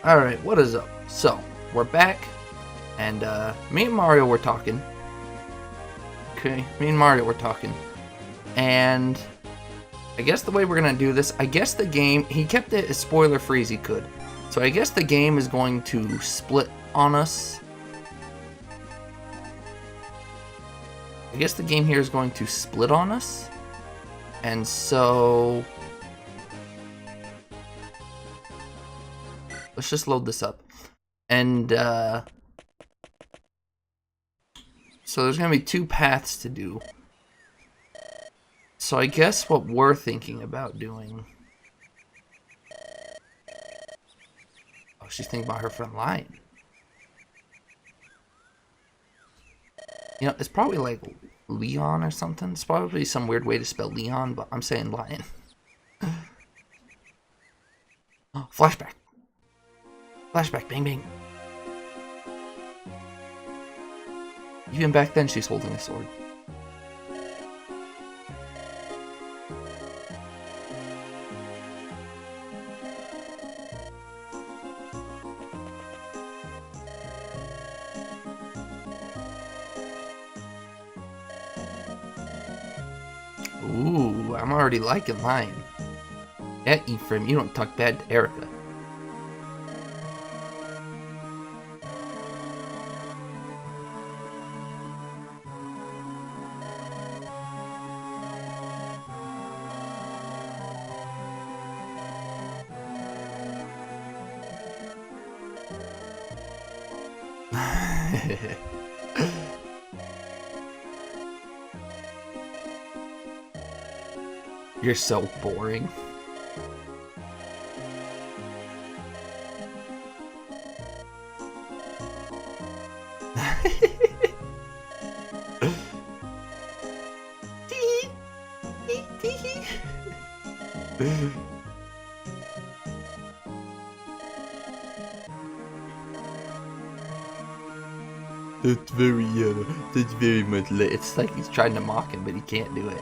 Alright, what is up? So, we're back, and me and Mario were talking. Okay, me and Mario were talking. And I guess the way we're gonna do this, I guess the game, he kept it as spoiler free as he could. So I guess the game is going to split on us. I guess the game here is going to split on us. And so let's just load this up. And so there's gonna be two paths to do. So I guess what we're thinking about doing. Oh, she's thinking about her friend Lion. You know, it's probably like Leon or something. It's probably some weird way to spell Leon, but I'm saying Lion. Oh, flashback. Flashback, bang bang. Even back then, she's holding a sword. Ooh, I'm already liking Lion. Yeah, Ephraim, you don't talk bad to Erica. You're so boring. That's very much lit. It's like he's trying to mock him, but he can't do it.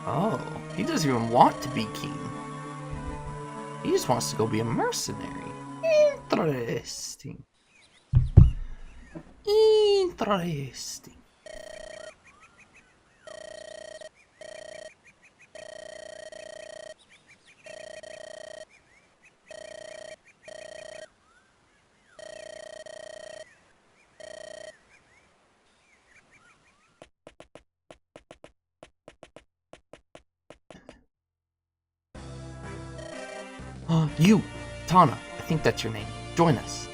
Oh, he doesn't even want to be king. He just wants to go be a mercenary. Interesting. Interesting. You, Tana, I think that's your name. Join us.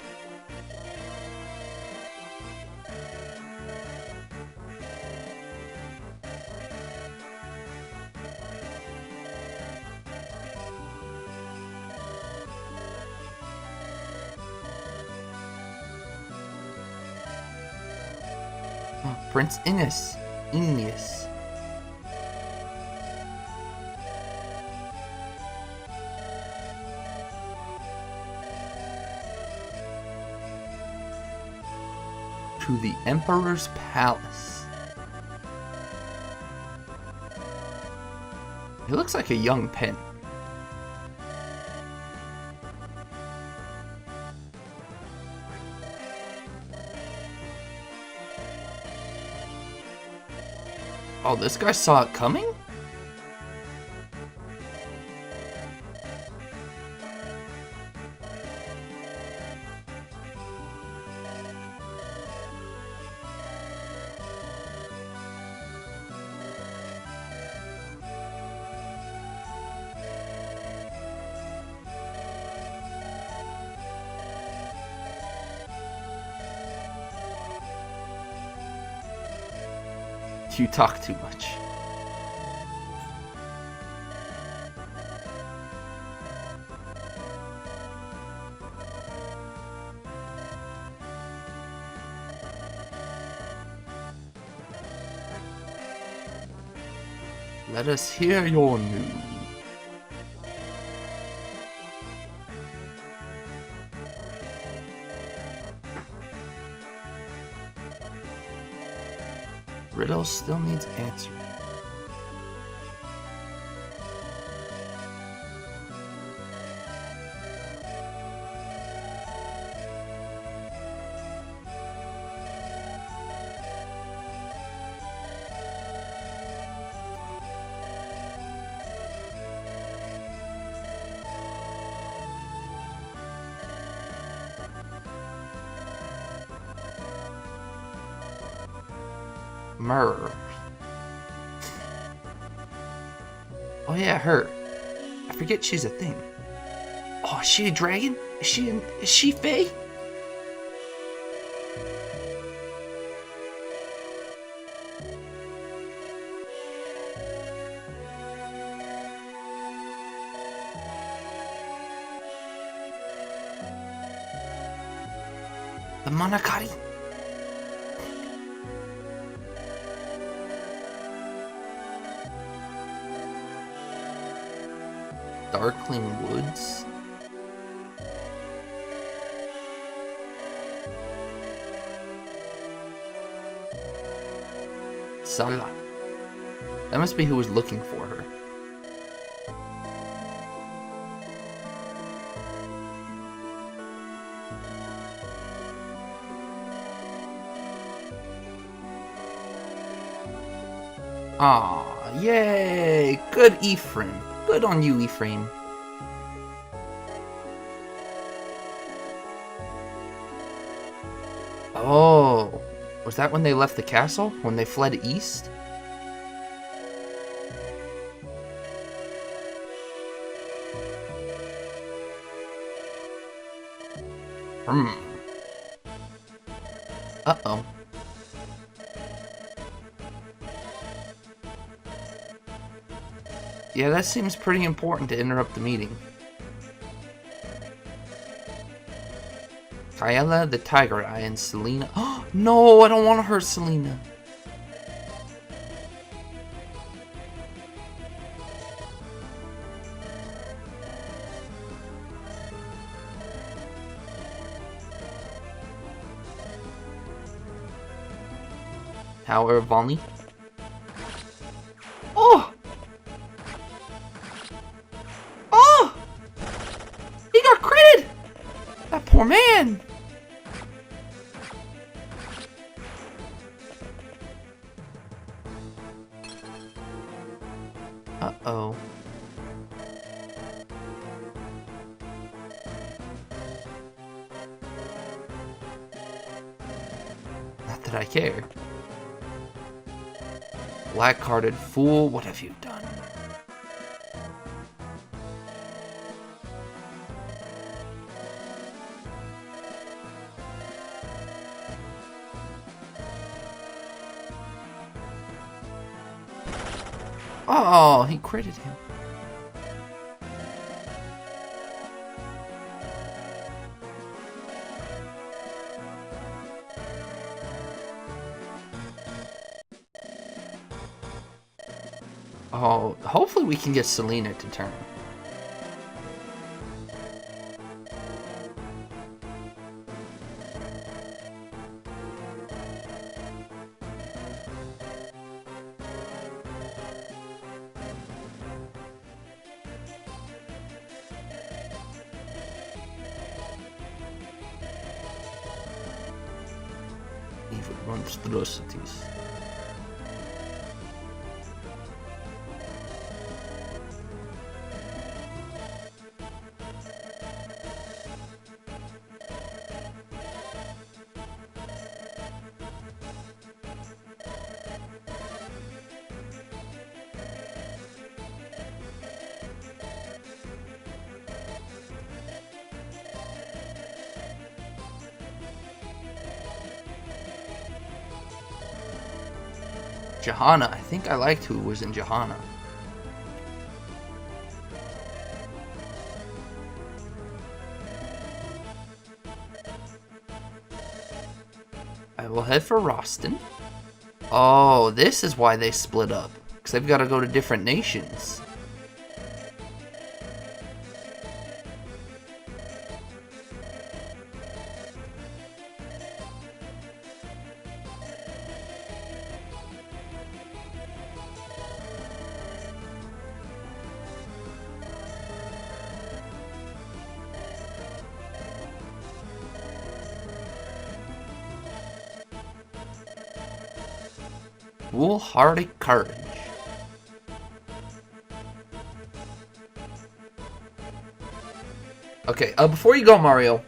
Prince Innes. To the Emperor's Palace. He looks like a young Pen. Oh, this guy saw it coming? You talk too much. Let us hear your news. Riddle still needs answering. Myrrh. Oh yeah, her. I forget she's a thing. Oh, is she a dragon? Is she Fae? The Manakari? Darkling Woods? Sala. That must be who was looking for her. Aw, yay! Good Ephraim. Good on you, Ephraim. Oh, was that when they left the castle? When they fled east? Uh-oh. Yeah, that seems pretty important to interrupt the meeting. Kaela, the Tiger Eye, and Selena. Oh, no, I don't want to hurt Selena. Tower Volley. Oh! Oh! He got critted! That poor man! Uh-oh. Not that I care. Black-hearted fool, what have you done? Oh, he critted him. Oh, hopefully we can get Selena to turn. Evil monstrosities. Johanna. I think I liked who was in Johanna. I will head for Roston. Oh, this is why they split up. Because they've got to go to different nations. Foolhardy courage. Okay, before you go, Mario,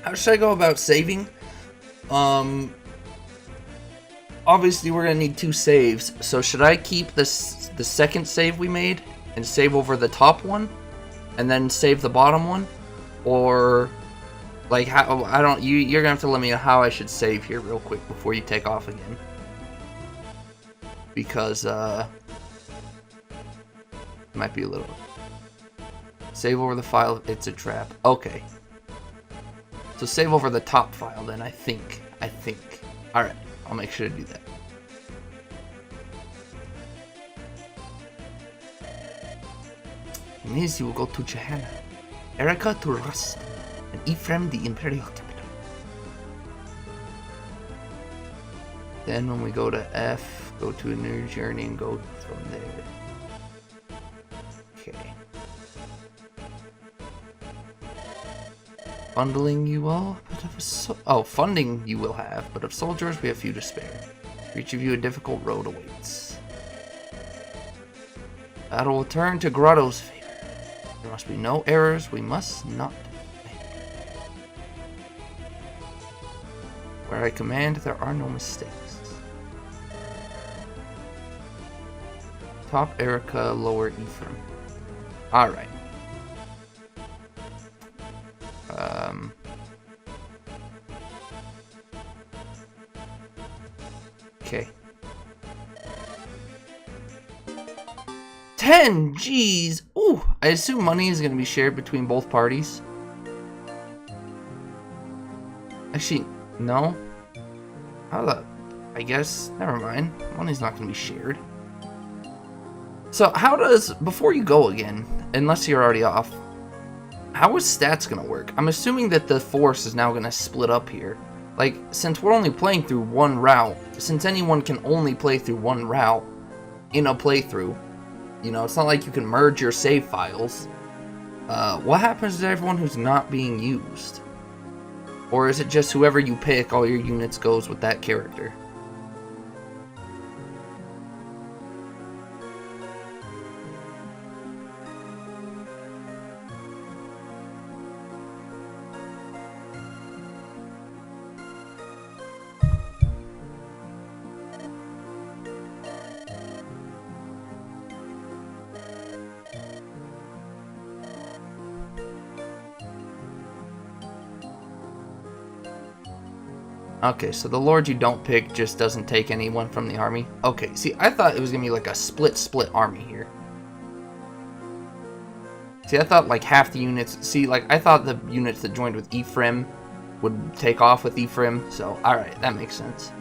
how should I go about saving? Obviously we're gonna need 2 saves, so should I keep the second save we made and save over the top one, and then save the bottom one, or like how? I don't. You're gonna have to let me know how I should save here real quick before you take off again. Because it might be a little. Save over the file, it's a trap. Okay. So save over the top file then, I think. Alright, I'll make sure to do that. Means you will go to Johanna, Erica to Rust, and Ephraim the Imperial capital. Then when we go to F, go to a new journey and go from there. Okay. Bundling you all, but of funding you will have, but of soldiers we have few to spare. For each of you a difficult road awaits. Battle will turn to Grotto's favor. There must be no errors we must not make. Where I command, there are no mistakes. Top Erica, lower Ephraim. Alright. Okay. 10! Jeez! Ooh! I assume money is going to be shared between both parties. Actually, no. I guess, never mind. Money's not going to be shared. So, how does, before you go again, unless you're already off, how is stats going to work? I'm assuming that the force is now going to split up here. Like, since we're only playing through one route, since anyone can only play through one route in a playthrough, you know, it's not like you can merge your save files. What happens to everyone who's not being used? Or is it just whoever you pick, all your units goes with that character? Okay, so the Lord you don't pick just doesn't take anyone from the army. Okay, see, I thought it was going to be like a split army here. See, I thought like half the units... See, like, I thought the units that joined with Ephraim would take off with Ephraim. So, alright, that makes sense.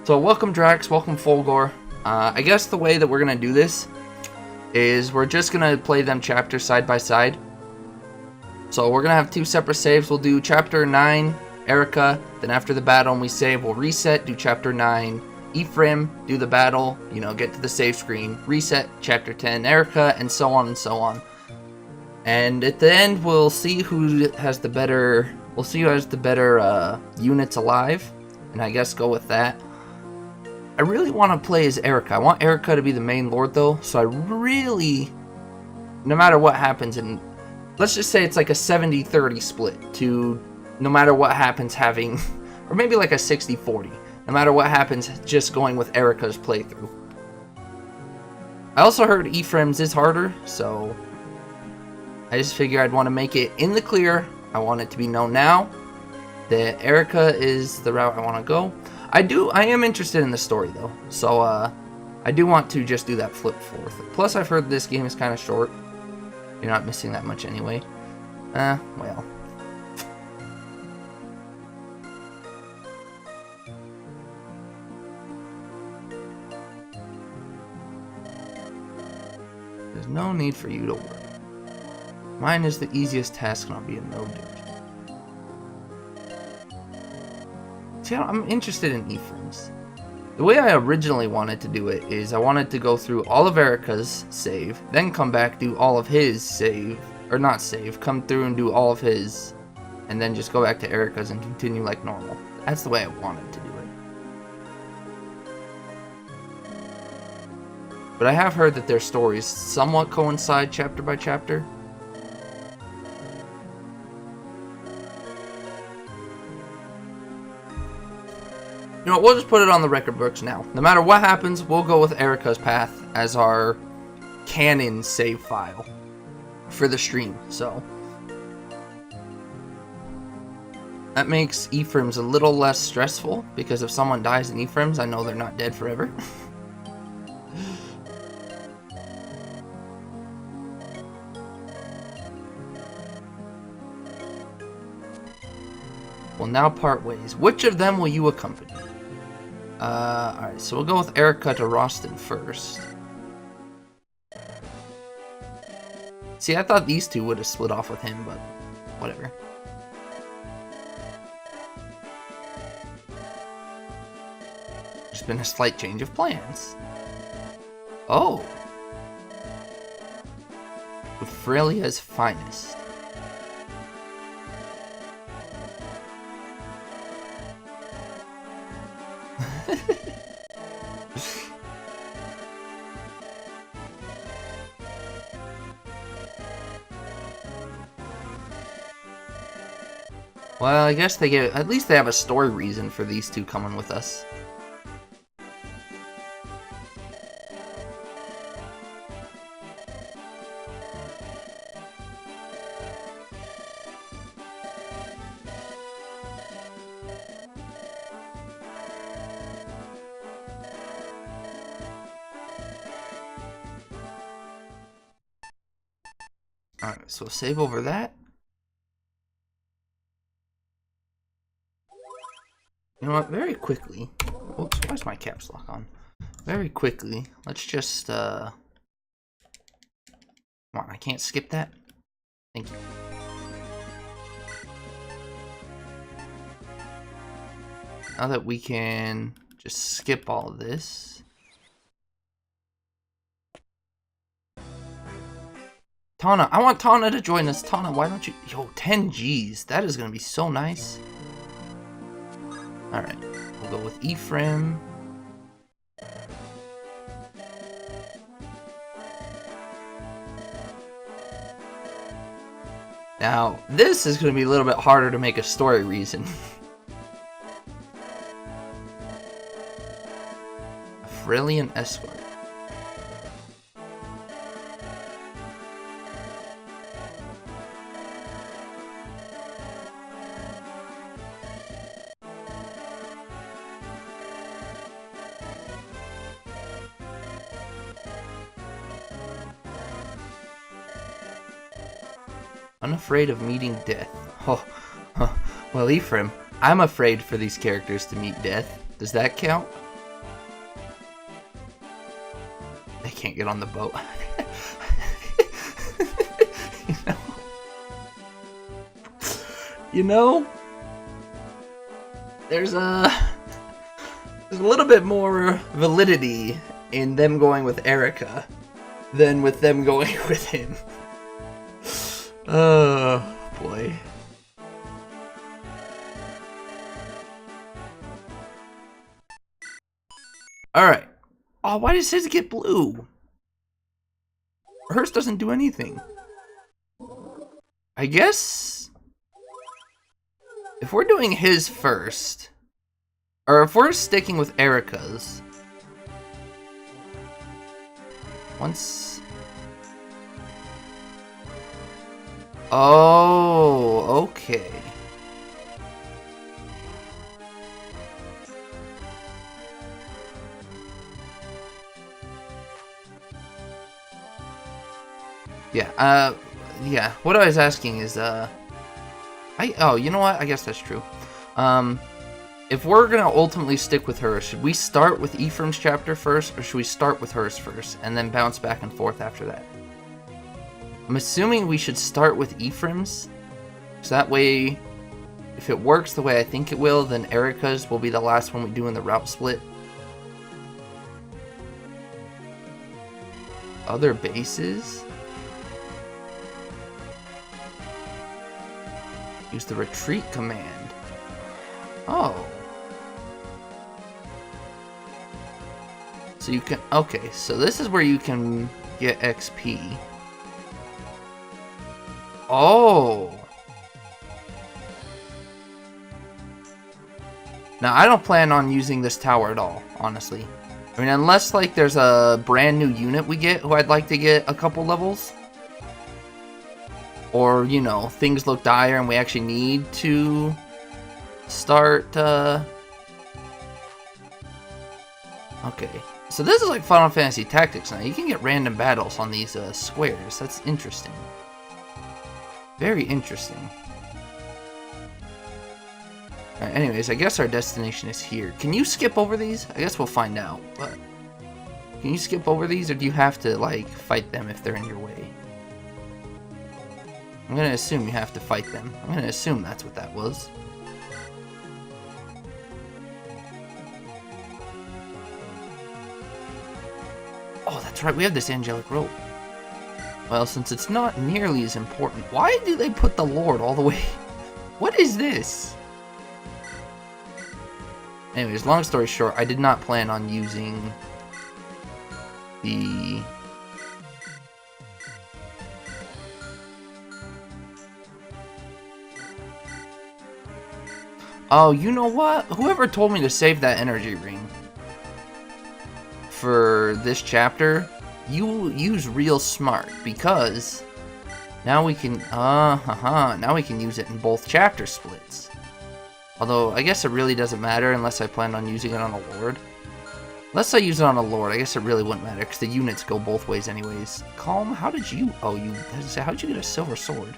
So, welcome Drax, welcome Fulgor. I guess the way that we're going to do this is we're just going to play them chapters side by side. So, we're going to have 2 separate saves. We'll do chapter 9... Erica, then after the battle and we save, we'll reset, do chapter 9, Ephraim, do the battle, you know, get to the save screen, reset, chapter 10, Erica, and so on and so on. And at the end, we'll see who has the better, units alive, and I guess go with that. I really want to play as Erica. I want Erica to be the main lord, though, so I really, no matter what happens, and let's just say it's like a 70-30 split to... No matter what happens having, or maybe like a 60-40. No matter what happens, just going with Erica's playthrough. I also heard Ephraim's is harder, so I just figured I'd want to make it in the clear. I want it to be known now that Erica is the route I want to go. I am interested in the story though, so I do want to just do that flip fourth. Plus, I've heard this game is kind of short. You're not missing that much anyway. Well. There's no need for you to worry. Mine is the easiest task and I'll be in no danger. See, I'm interested in Ephraim's. The way I originally wanted to do it is I wanted to go through all of Erica's save, then come back, do all of his save, or not save, come through and do all of his, and then just go back to Erica's and continue like normal. That's the way I wanted to do it. But I have heard that their stories somewhat coincide chapter by chapter. You know what, we'll just put it on the record books now. No matter what happens, we'll go with Erica's path as our canon save file for the stream, so. That makes Ephraim's a little less stressful, because if someone dies in Ephraim's, I know they're not dead forever. We'll now part ways. Which of them will you accompany? Alright, so we'll go with Erica to Roston first. See, I thought these two would have split off with him, but whatever. There's been a slight change of plans. Oh. With Frelia's finest. Well, I guess they get, at least they have a story reason for these two coming with us. Alright, so save over that. You know what, very quickly, oops, why's my caps lock on? Very quickly, let's just, come on, I can't skip that? Thank you. Now that we can just skip all of this. Tana, I want Tana to join us. Tana, why don't you, yo, 10 G's, that is gonna be so nice. Alright, we'll go with Ephraim. Now, this is going to be a little bit harder to make a story reason. A Frelian escort. Unafraid of meeting death. Oh, well, Ephraim, I'm afraid for these characters to meet death. Does that count? They can't get on the boat. You know, there's a little bit more validity in them going with Erica than with them going with him. Oh, boy. Alright. Oh, why does his get blue? Hers doesn't do anything. I guess if we're doing his first, or if we're sticking with Erica's, once... Oh, okay. Yeah, yeah, what I was asking is, oh, you know what? I guess that's true. If we're gonna ultimately stick with her, should we start with Ephraim's chapter first, or should we start with hers first, and then bounce back and forth after that? I'm assuming we should start with Ephraim's, so that way, if it works the way I think it will, then Erica's will be the last one we do in the route split. Other bases? Use the retreat command. Oh. So you can, okay, so this is where you can get XP. Oh. Now, I don't plan on using this tower at all, honestly. I mean, unless, like, there's a brand new unit we get who I'd like to get a couple levels. Or, you know, things look dire and we actually need to start, Okay. So this is like Final Fantasy Tactics now. You can get random battles on these squares. That's interesting. Very interesting. Alright, anyways, I guess our destination is here. Can you skip over these? I guess we'll find out. But can you skip over these, or do you have to, like, fight them if they're in your way? I'm gonna assume you have to fight them. I'm gonna assume that's what that was. Oh, that's right, we have this angelic rope. Well, since it's not nearly as important, why do they put the Lord all the way? What is this? Anyways, long story short, I did not plan on using the... Oh, you know what? Whoever told me to save that energy ring for this chapter, you use real smart, because now we can now we can use it in both chapter splits. Although I guess it really doesn't matter unless I plan on using it on a Lord. Unless I use it on a Lord, I guess it really wouldn't matter because the units go both ways anyways. Calm, how did you? Oh, how did you get a silver sword?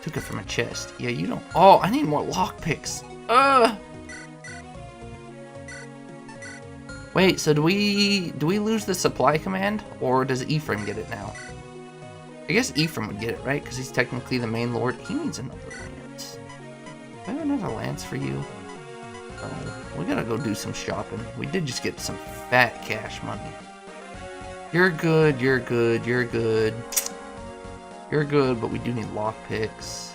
Took it from a chest. Yeah, you don't. Oh, I need more lockpicks. Wait, so do we lose the supply command, or does Ephraim get it now? I guess Ephraim would get it, right? Because he's technically the main lord. He needs another lance. Do I have another lance for you? Oh, we gotta go do some shopping. We did just get some fat cash money. You're good, you're good, you're good. You're good, but we do need lockpicks.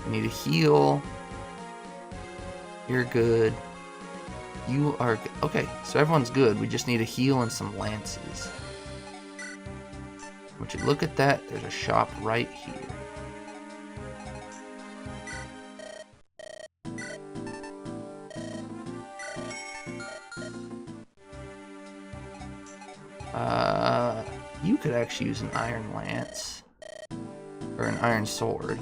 We need a heal. You're good. You are good. Okay, so everyone's good. We just need a heal and some lances. Would you look at that? There's a shop right here. You could actually use an iron lance. Or an iron sword.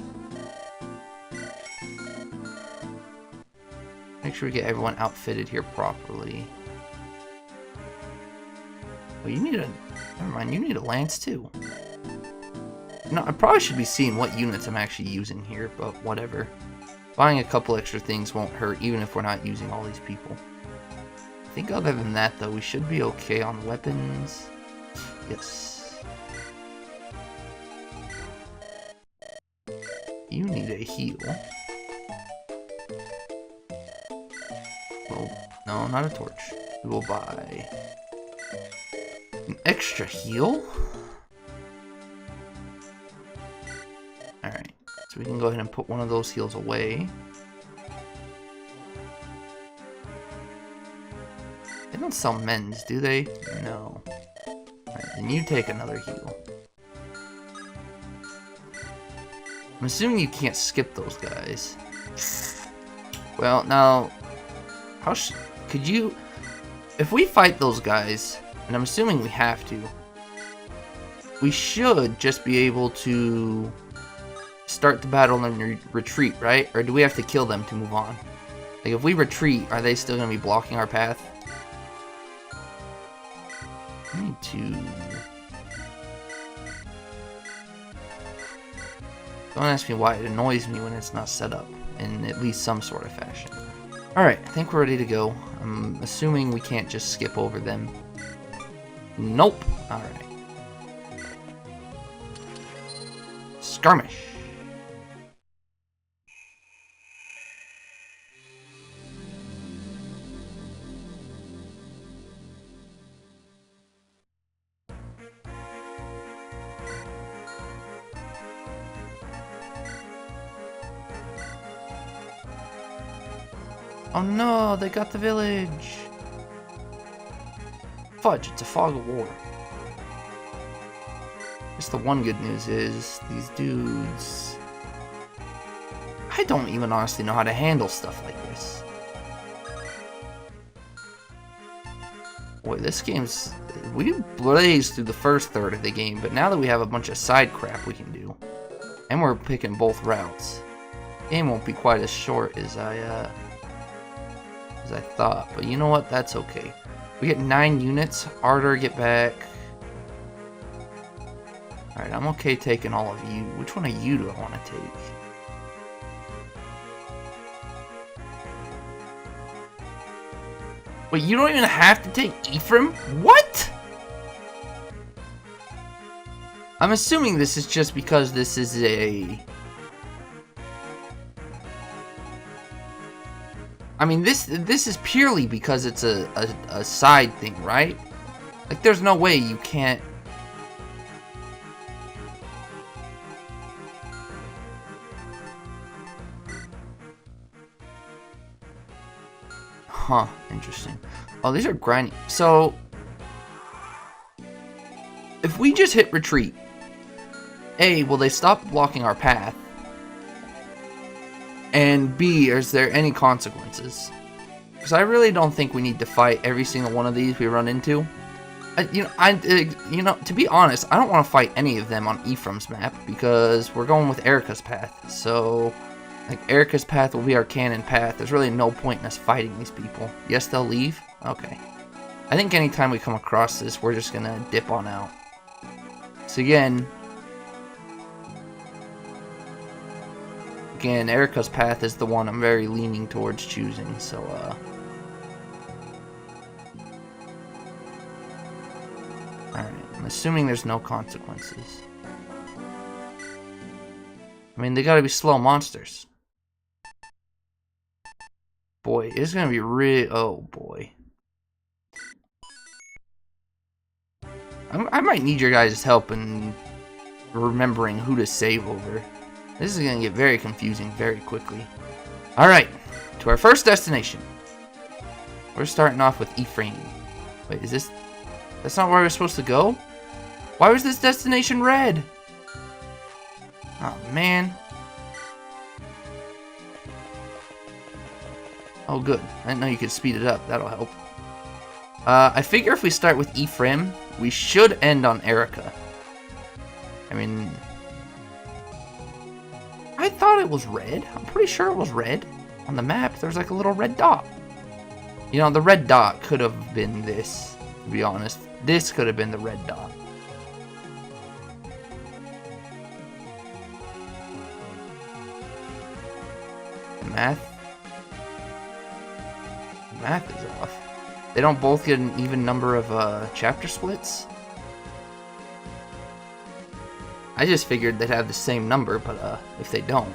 Make sure we get everyone outfitted here properly. Oh, you need a... Never mind, you need a lance too. No, I probably should be seeing what units I'm actually using here, but whatever. Buying a couple extra things won't hurt, even if we're not using all these people. I think other than that, though, we should be okay on weapons. Yes. You need a heal. Well, no, not a torch. We will buy an extra heal. Alright, so we can go ahead and put one of those heals away. They don't sell men's, do they? No. Alright, then you take another heal. I'm assuming you can't skip those guys. Well, now, could you... If we fight those guys, and I'm assuming we have to, we should just be able to start the battle and retreat, right? Or do we have to kill them to move on? Like, if we retreat, are they still going to be blocking our path? I need to... Don't ask me why. It annoys me when it's not set up in at least some sort of fashion. Alright, I think we're ready to go. I'm assuming we can't just skip over them. Nope. Alright. Skirmish. Oh no, they got the village. Fudge, it's a fog of war. Just the one good news is, these dudes... I don't even honestly know how to handle stuff like this. Boy, this game's... We blazed through the first third of the game, but now that we have a bunch of side crap we can do, and we're picking both routes, the game won't be quite as short as I thought. But you know what? That's okay. We get 9 units. Ardor, get back. Alright, I'm okay taking all of you. Which one of you do I want to take? Wait, you don't even have to take Ephraim? What? I'm assuming this is just because this is a... I mean, this is purely because it's a side thing, right? Like, there's no way you can't... Huh, interesting. Oh, these are grinding. So, if we just hit retreat, A, will they stop blocking our path? And B, is there any consequences? Because I really don't think we need to fight every single one of these we run into. You know, to be honest, I don't want to fight any of them on Ephraim's map because we're going with Erica's path. So, like, Erica's path will be our canon path. There's really no point in us fighting these people. Yes, they'll leave? Okay. I think anytime we come across this, we're just gonna dip on out. So again, Erica's path is the one I'm very leaning towards choosing, so, Alright, I'm assuming there's no consequences. I mean, they gotta be slow monsters. Boy, it's gonna be really... Oh, boy. I might need your guys' help in remembering who to save over. This is going to get very confusing very quickly. Alright, to our first destination. We're starting off with Ephraim. Wait, is this... That's not where we're supposed to go? Why was this destination red? Oh, man. Oh, good. I didn't know you could speed it up. That'll help. I figure if we start with Ephraim, we should end on Erica. I mean... I thought it was red. I'm pretty sure it was red. On the map, there's like a little red dot. You know, the red dot could have been this, to be honest. This could have been the red dot. The math is off. They don't both get an even number of chapter splits? I just figured they'd have the same number, but if they don't.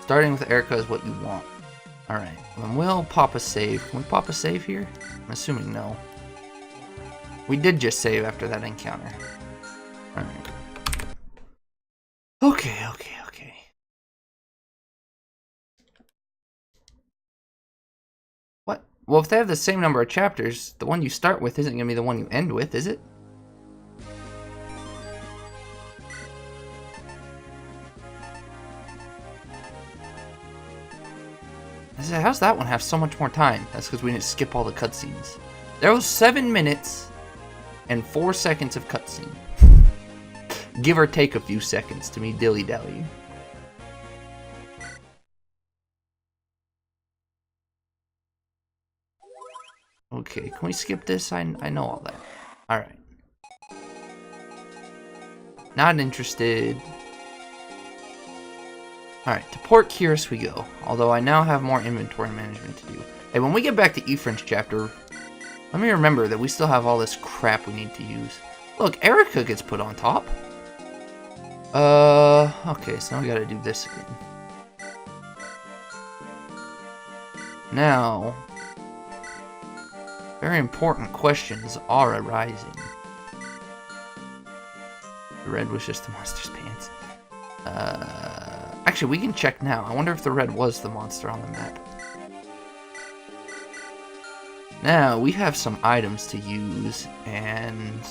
Starting with Erica is what you want. Alright, then we'll pop a save. Can we pop a save here? I'm assuming no. We did just save after that encounter. Alright. Okay. What? Well, if they have the same number of chapters, the one you start with isn't going to be the one you end with, is it? How's that one have so much more time? That's because we didn't skip all the cutscenes. There was 7 minutes and 4 seconds of cutscene. Give or take a few seconds to me dilly-dally. Okay, can we skip this? I know all that. Alright. Not interested. Alright, to Port Curious we go. Although I now have more inventory management to do. Hey, when we get back to Ephraim's chapter, let me remember that we still have all this crap we need to use. Look, Erica gets put on top. Okay, so now we gotta do this again. Now, very important questions are arising. The red was just the monster's pants. Actually, we can check now. I wonder if the red was the monster on the map. Now, we have some items to use, and...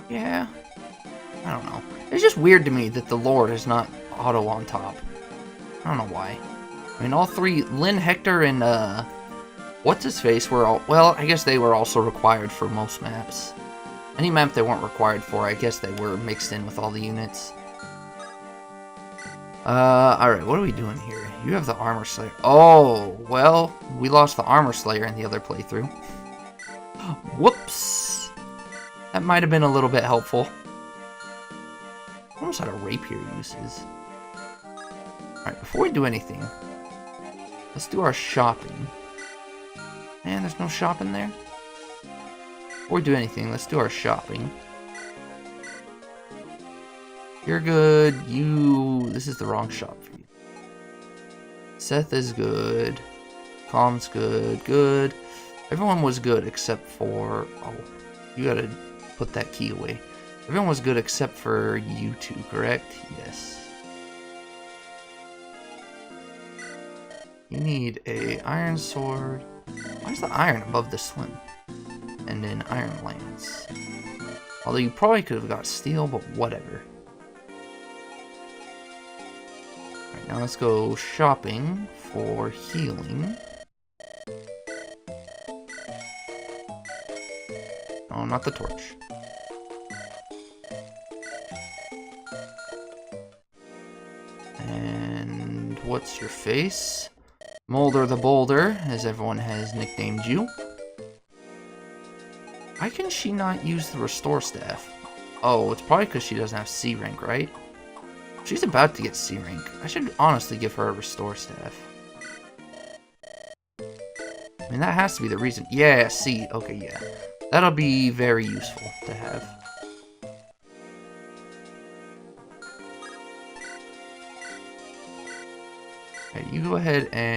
yeah, I don't know. It's just weird to me that the Lord is not auto on top. I don't know why. I mean, all three, Lynn, Hector, and, what's-his-face were all, well, I guess they were also required for most maps. Any map they weren't required for, I guess they were mixed in with all the units. Alright, what are we doing here? You have the Armor Slayer. Oh, well, we lost the Armor Slayer in the other playthrough. Whoops! That might have been a little bit helpful. I almost had a rapier uses. Alright, before we do anything, let's do our shopping. Man, there's no shopping there. Before we do anything, let's do our shopping. You're good. This is the wrong shop for you. Seth is good. Calm's good. Good. Everyone was good except for... oh, you gotta put that key away. Everyone was good except for you two, correct? Yes. You need a iron sword. Why is the iron above the slim? And an iron lance. Although you probably could have got steel, but whatever. Alright, now let's go shopping for healing. Oh, not the torch. And what's your face? Molder the Boulder, as everyone has nicknamed you. Why can she not use the Restore Staff? Oh, it's probably because she doesn't have C rank, right? She's about to get C rank. I should honestly give her a Restore Staff. I mean, that has to be the reason. Yeah, C. Okay, yeah. That'll be very useful to have. Okay, you go ahead and...